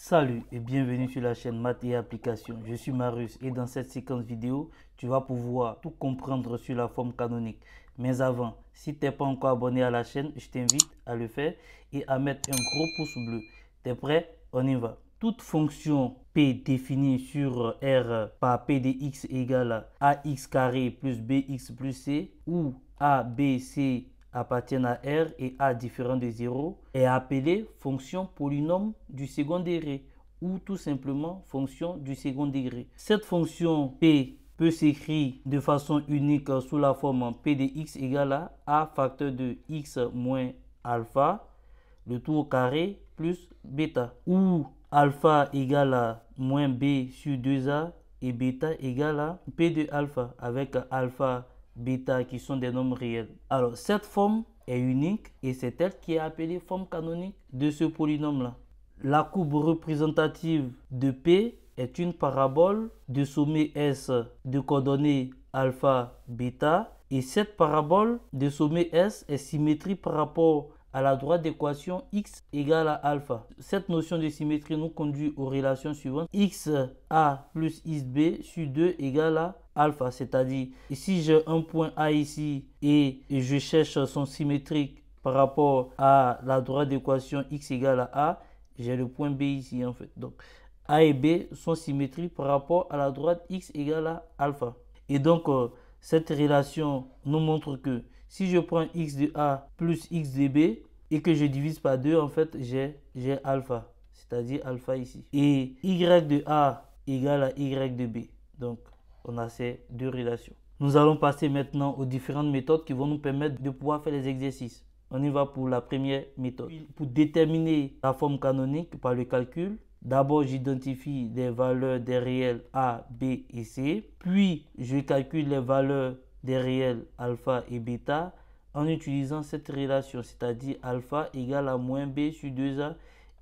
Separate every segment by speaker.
Speaker 1: Salut et bienvenue sur la chaîne Maths et Applications. Je suis Marius et dans cette séquence vidéo, tu vas pouvoir tout comprendre sur la forme canonique. Mais avant, si tu n'es pas encore abonné à la chaîne, je t'invite à le faire et à mettre un gros pouce bleu. Tu es prêt? On y va. Toute fonction P définie sur R par P de x égale à ax carré plus bx plus c, où a, b, c appartiennent à R et A différent de 0 est appelée fonction polynôme du second degré ou tout simplement fonction du second degré. Cette fonction P peut s'écrire de façon unique sous la forme P de x égale à A facteur de x moins alpha, le tout au carré plus bêta, où alpha égale à moins b sur 2a et bêta égale à P de alpha avec alpha bêta qui sont des nombres réels. Alors cette forme est unique et c'est elle qui est appelée forme canonique de ce polynôme là. La courbe représentative de P est une parabole de sommet S de coordonnées alpha bêta et cette parabole de sommet S est symétrique par rapport à la droite d'équation x égale à alpha. Cette notion de symétrie nous conduit aux relations suivantes. XA plus XB sur 2 égale à alpha. C'est-à-dire, si j'ai un point A ici et je cherche son symétrique par rapport à la droite d'équation x égale à A, j'ai le point B ici en fait. Donc, A et B sont symétriques par rapport à la droite x égale à alpha. Et donc, cette relation nous montre que si je prends x de A plus x de B et que je divise par 2, en fait, j'ai alpha, c'est-à-dire alpha ici. Et y de A égale à y de B. Donc, on a ces deux relations. Nous allons passer maintenant aux différentes méthodes qui vont nous permettre de pouvoir faire les exercices. On y va pour la première méthode. Pour déterminer la forme canonique par le calcul, d'abord, j'identifie les valeurs des réels A, B et C. Puis, je calcule les valeurs des réels alpha et bêta en utilisant cette relation, c'est-à-dire alpha égale à moins b sur 2a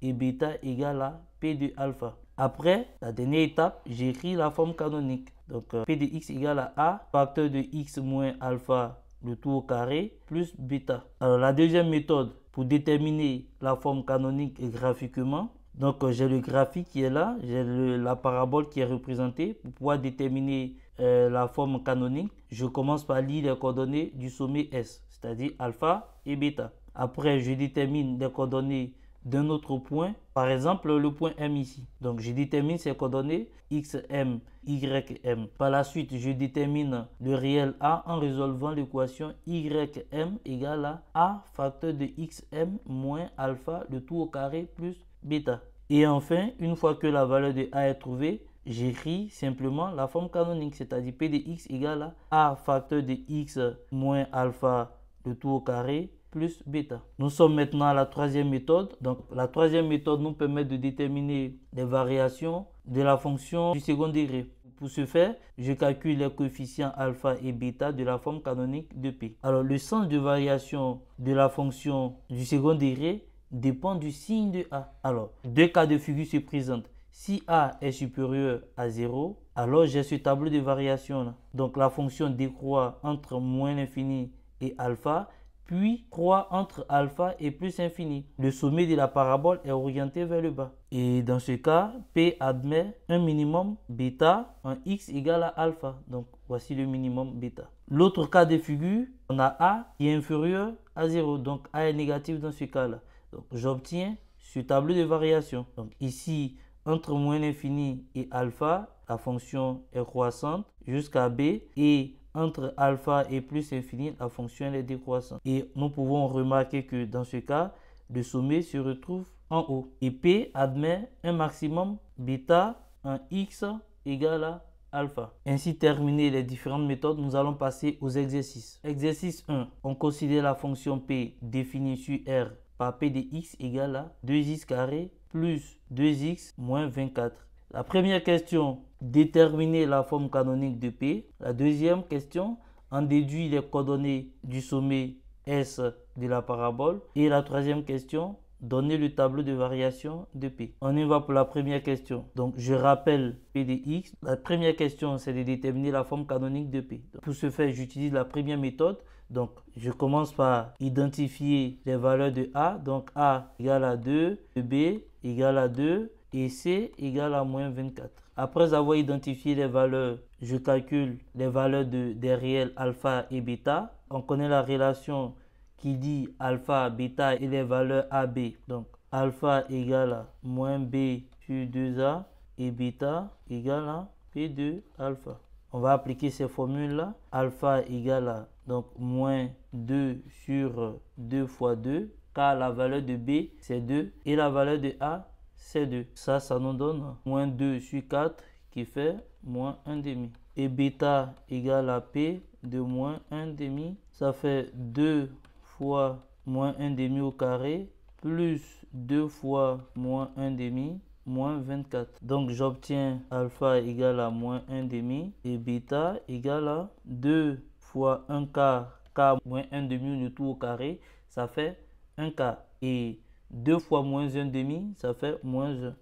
Speaker 1: et bêta égale à p de alpha. Après, la dernière étape, j'écris la forme canonique. Donc, p de x égale à a, facteur de x moins alpha, le tout au carré, plus bêta. Alors, la deuxième méthode, pour déterminer la forme canonique graphiquement, donc j'ai le graphique qui est là, j'ai la parabole qui est représentée. Pour pouvoir déterminer la forme canonique, je commence par lire les coordonnées du sommet S, c'est-à-dire alpha et bêta. Après, je détermine les coordonnées d'un autre point, par exemple le point M ici. Donc je détermine ces coordonnées xm, ym. Par la suite, je détermine le réel A en résolvant l'équation ym égale à A facteur de xm moins alpha, le tout au carré plus bêta. Et enfin, une fois que la valeur de A est trouvée, j'écris simplement la forme canonique, c'est-à-dire P de x égale à A facteur de x moins alpha, le tout au carré, plus bêta. Nous sommes maintenant à la troisième méthode. Donc, la troisième méthode nous permet de déterminer les variations de la fonction du second degré. Pour ce faire, je calcule les coefficients alpha et bêta de la forme canonique de P. Alors, le sens de variation de la fonction du second degré dépend du signe de A. Alors, deux cas de figure se présentent. Si A est supérieur à 0, alors j'ai ce tableau de variation là. Donc, la fonction décroît entre moins l'infini et alpha, puis croît entre alpha et plus infini. Le sommet de la parabole est orienté vers le bas. Et dans ce cas, P admet un minimum bêta en x égale à alpha. Donc, voici le minimum bêta. L'autre cas de figure, on a A qui est inférieur à 0. Donc, A est négatif dans ce cas-là. Donc, j'obtiens ce tableau de variation. Donc, ici, entre moins l'infini et alpha, la fonction est croissante jusqu'à B. Et entre alpha et plus infini, la fonction est décroissante. Et nous pouvons remarquer que dans ce cas, le sommet se retrouve en haut. Et P admet un maximum bêta en x égale à alpha. Ainsi terminé les différentes méthodes, nous allons passer aux exercices. Exercice 1. On considère la fonction P définie sur R par P de x égale à 2x carré plus 2x moins 24. La première question, déterminer la forme canonique de P. La deuxième question, en déduire les coordonnées du sommet S de la parabole. Et la troisième question, donner le tableau de variation de P. On y va pour la première question. Donc, je rappelle P de x. La première question, c'est de déterminer la forme canonique de P. Donc, pour ce faire, j'utilise la première méthode. Donc, je commence par identifier les valeurs de A. Donc, A égale à 2, B égale à 2, et C égale à moins 24. Après avoir identifié les valeurs, je calcule les valeurs des réels alpha et bêta. On connaît la relation qui dit alpha, bêta et les valeurs AB. Donc alpha égale à moins B sur 2A et bêta égale à P2 alpha. On va appliquer ces formules-là. Alpha égale à donc moins 2 sur 2 fois 2, car la valeur de B c'est 2 et la valeur de A c'est 2. Ça nous donne moins 2 sur 4 qui fait moins 1 demi. Et bêta égale à P de moins 1 demi. Ça fait 2 fois moins 1 demi au carré plus 2 fois moins 1 demi moins 24. Donc j'obtiens alpha égale à moins 1 demi et bêta égale à 2 fois 1 quart, car moins 1 demi le tout au carré, ça fait 1 quart. Et 2 fois moins 1 demi, ça fait moins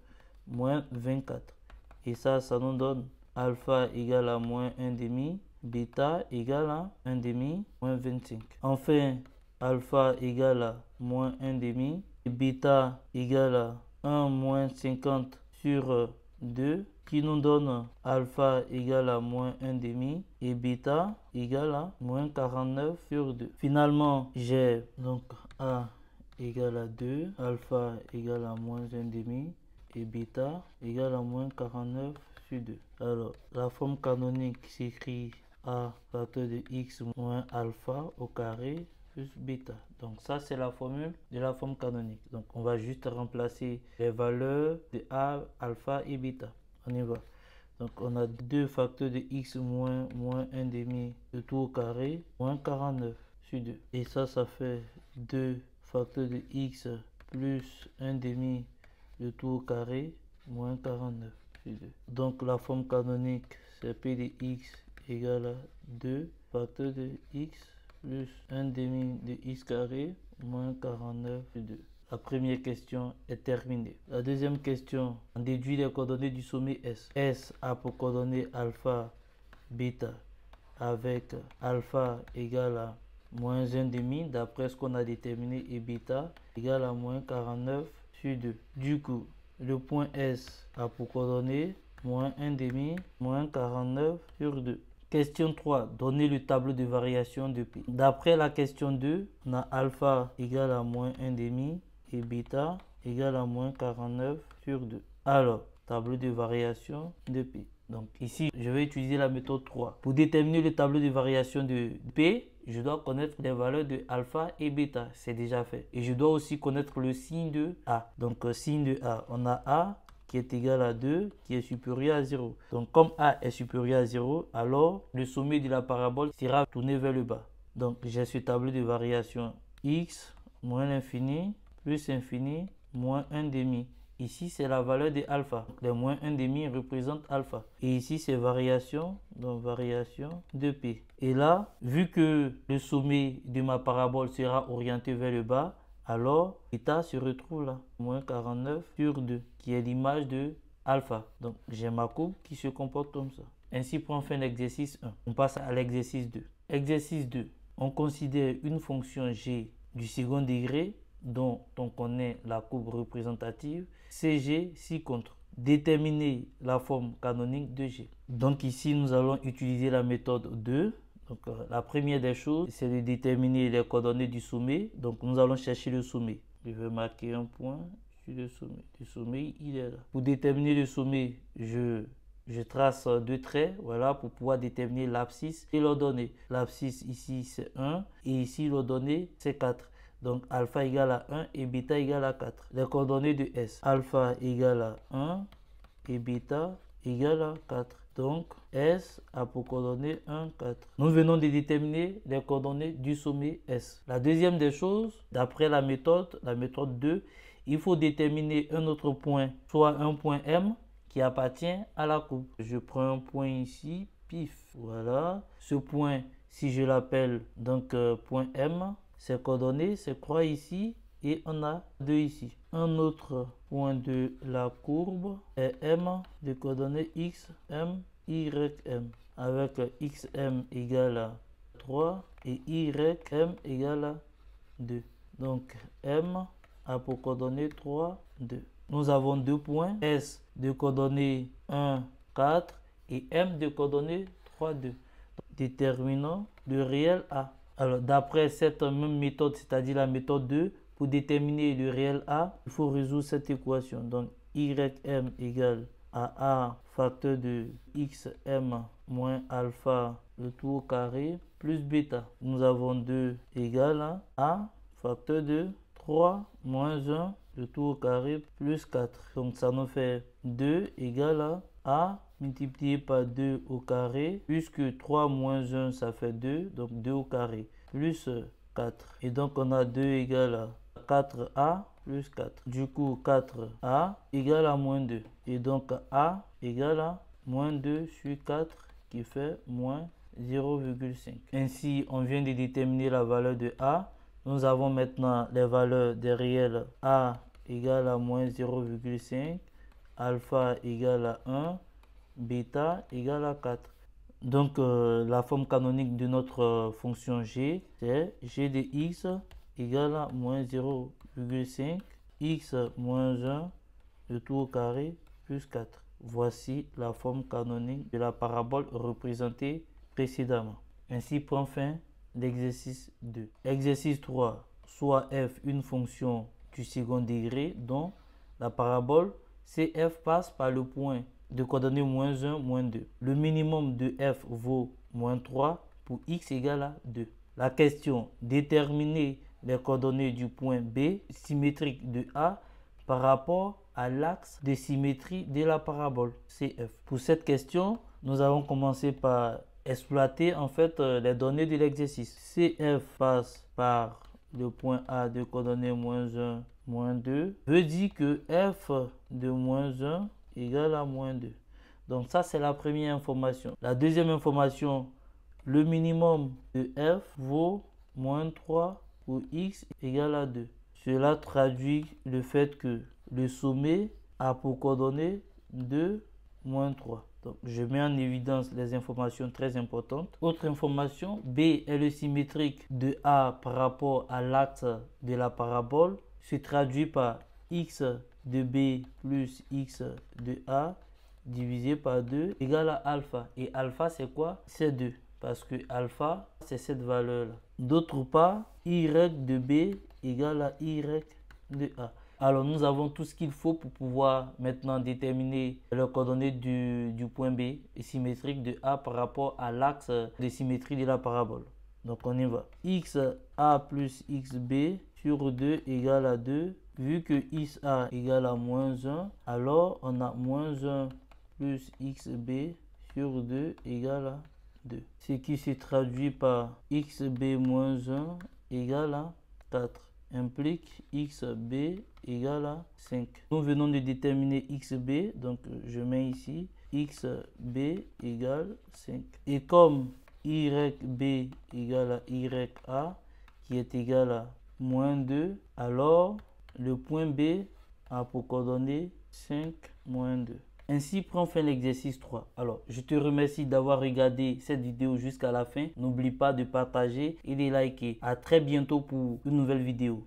Speaker 1: 24. Et ça nous donne alpha égale à moins 1 demi, bêta égale à 1 demi, moins 25. Enfin, alpha égale à moins 1 demi, et bêta égale à 1 moins 50 sur 2, qui nous donne alpha égale à moins 1 demi et bêta égale à moins 49 sur 2. Finalement, j'ai donc A égale à 2, alpha égale à moins 1 demi et bêta égale à moins 49 sur 2. Alors, la forme canonique s'écrit A facteur de x moins alpha au carré plus bêta. Donc ça c'est la formule de la forme canonique. Donc on va juste remplacer les valeurs de A, alpha et bêta. On y va. Donc on a 2 facteurs de x moins 1 demi de tout au carré moins 49 sur 2. Et ça fait 2 facteurs de x plus 1 demi de tout au carré moins 49 sur 2. Donc la forme canonique c'est p de x égale à 2 facteurs de x plus 1 demi de x carré moins 49 sur 2. La première question est terminée. La deuxième question, on déduit les coordonnées du sommet S. S a pour coordonnées alpha, bêta, avec alpha égale à moins 1 demi, d'après ce qu'on a déterminé, et bêta égale à moins 49 sur 2. Du coup, le point S a pour coordonnées moins 1 demi, moins 49 sur 2. Question 3. Donnez le tableau de variation de P. D'après la question 2, on a alpha égale à moins 1 demi et bêta égale à moins 49 sur 2. Alors, tableau de variation de P. Donc ici, je vais utiliser la méthode 3. Pour déterminer le tableau de variation de P, je dois connaître les valeurs de alpha et bêta. C'est déjà fait. Et je dois aussi connaître le signe de A. Donc, signe de A, on a A qui est égal à 2, qui est supérieur à 0. Donc, comme A est supérieur à 0, alors le sommet de la parabole sera tourné vers le bas. Donc, j'ai ce tableau de variation x moins l'infini plus infini moins 1 demi. Ici, c'est la valeur de alpha. Les moins 1 demi représentent alpha. Et ici, c'est variation, donc variation de P. Et là, vu que le sommet de ma parabole sera orienté vers le bas, alors bêta se retrouve là, moins 49 sur 2, qui est l'image de alpha. Donc, j'ai ma courbe qui se comporte comme ça. Ainsi prend fin l'exercice 1. On passe à l'exercice 2. Exercice 2. On considère une fonction g du second degré dont on connaît la courbe représentative, CG ci-contre. Déterminer la forme canonique de G. Donc ici, nous allons utiliser la méthode 2. Donc la première des choses, c'est de déterminer les coordonnées du sommet. Donc nous allons chercher le sommet. Je vais marquer un point sur le sommet. Le sommet, il est là. Pour déterminer le sommet, je trace deux traits, voilà, pour pouvoir déterminer l'abscisse et l'ordonnée. L'abscisse ici, c'est 1 et ici, l'ordonnée, c'est 4. Donc alpha égale à 1 et bêta égale à 4. Les coordonnées de S. Alpha égale à 1 et bêta égale à 4. Donc S a pour coordonnées 1, 4. Nous venons de déterminer les coordonnées du sommet S. La deuxième des choses, d'après la méthode 2, il faut déterminer un autre point, soit un point M qui appartient à la courbe. Je prends un point ici, pif, voilà. Ce point, si je l'appelle donc point M, ses coordonnées, c'est 3 ici et on a 2 ici. Un autre point de la courbe est M de coordonnées x, m, y, m, avec xm égale à 3 et ym égale à 2. Donc m a pour coordonnées 3, 2. nous avons 2 points, S de coordonnées 1, 4 et M de coordonnées 3, 2. Déterminons le réel A. Alors, d'après cette même méthode, c'est-à-dire la méthode 2, pour déterminer le réel A, il faut résoudre cette équation. Donc, YM égale à A facteur de XM moins alpha le tout au carré plus bêta. Nous avons 2 égale à A facteur de 3 moins 1 le tout au carré plus 4. Donc, ça nous fait 2 égale à A multiplié par 2 au carré, puisque 3 moins 1, ça fait 2, donc 2 au carré, plus 4. Et donc, on a 2 égale à 4A plus 4. Du coup, 4A égale à moins 2. Et donc, A égale à moins 2 sur 4, qui fait moins 0,5. Ainsi, on vient de déterminer la valeur de A. Nous avons maintenant les valeurs des réels. A égale à moins 0,5, alpha égale à 1, bêta égale à 4. Donc, la forme canonique de notre fonction g, c'est g de x égale à moins 0,5, x moins 1, le tout au carré, plus 4. Voici la forme canonique de la parabole représentée précédemment. Ainsi prend fin l'exercice 2. Exercice 3. Soit f une fonction du second degré dont la parabole CF passe par le point de coordonnées moins 1, moins 2. Le minimum de f vaut moins 3 pour x égale à 2. La question: déterminer les coordonnées du point B symétrique de A par rapport à l'axe de symétrie de la parabole CF. Pour cette question, nous allons commencer par exploiter en fait les données de l'exercice. CF passe par le point A de coordonnées moins 1, moins 2, veut dire que f de moins 1 égale à moins 2. Donc ça, c'est la première information. La deuxième information, le minimum de f vaut moins 3 pour x égale à 2. Cela traduit le fait que le sommet a pour coordonnées 2, moins 3. Donc, je mets en évidence les informations très importantes. Autre information, B est le symétrique de A par rapport à l'axe de la parabole. Se traduit par x de B plus x de A divisé par 2 égale à alpha. Et alpha, c'est quoi? C'est 2. Parce que alpha, c'est cette valeur-là. D'autre part, y de B égale à y de A. Alors, nous avons tout ce qu'il faut pour pouvoir maintenant déterminer les coordonnées du point B symétrique de A par rapport à l'axe de symétrie de la parabole. Donc, on y va. XA plus XB sur 2 égale à 2. Vu que XA égale à moins 1, alors on a moins 1 plus XB sur 2 égale à 2. Ce qui se traduit par XB moins 1 égale à 4. Implique XB égale à 5. Nous venons de déterminer XB, donc je mets ici XB égale 5. Et comme YB égale à YA, qui est égal à moins 2, alors le point B a pour coordonnées 5, moins 2. Ainsi prend fin l'exercice 3. Alors, je te remercie d'avoir regardé cette vidéo jusqu'à la fin. N'oublie pas de partager et de liker. À très bientôt pour une nouvelle vidéo.